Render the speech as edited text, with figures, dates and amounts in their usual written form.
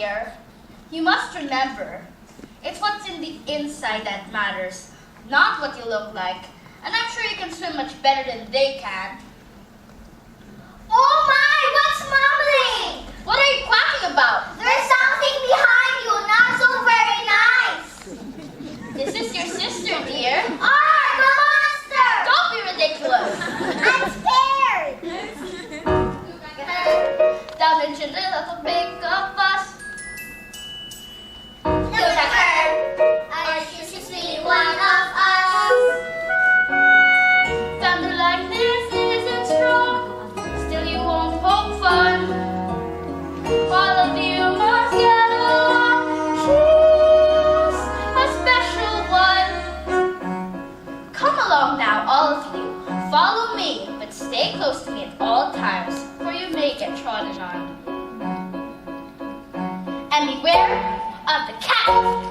dear. You must remember, it's what's in the inside that matters, not what you look like. And I'm sure you can swim much better than they can. Oh my, what's mumbling? What are you quacking about? There's something behind you, not so very nice. This is your sister, dear. Ah, the monster! Don't be ridiculous. I'm scared. Down the chimney, little big of us. Look at her. I should she be one of us. Thunder like this isn't strong, still you won't poke fun. All of you must get along. She's a special one. Come along now, all of you. Follow me, but stay close to me at all times, for you may get trodden on. And beware of the cat.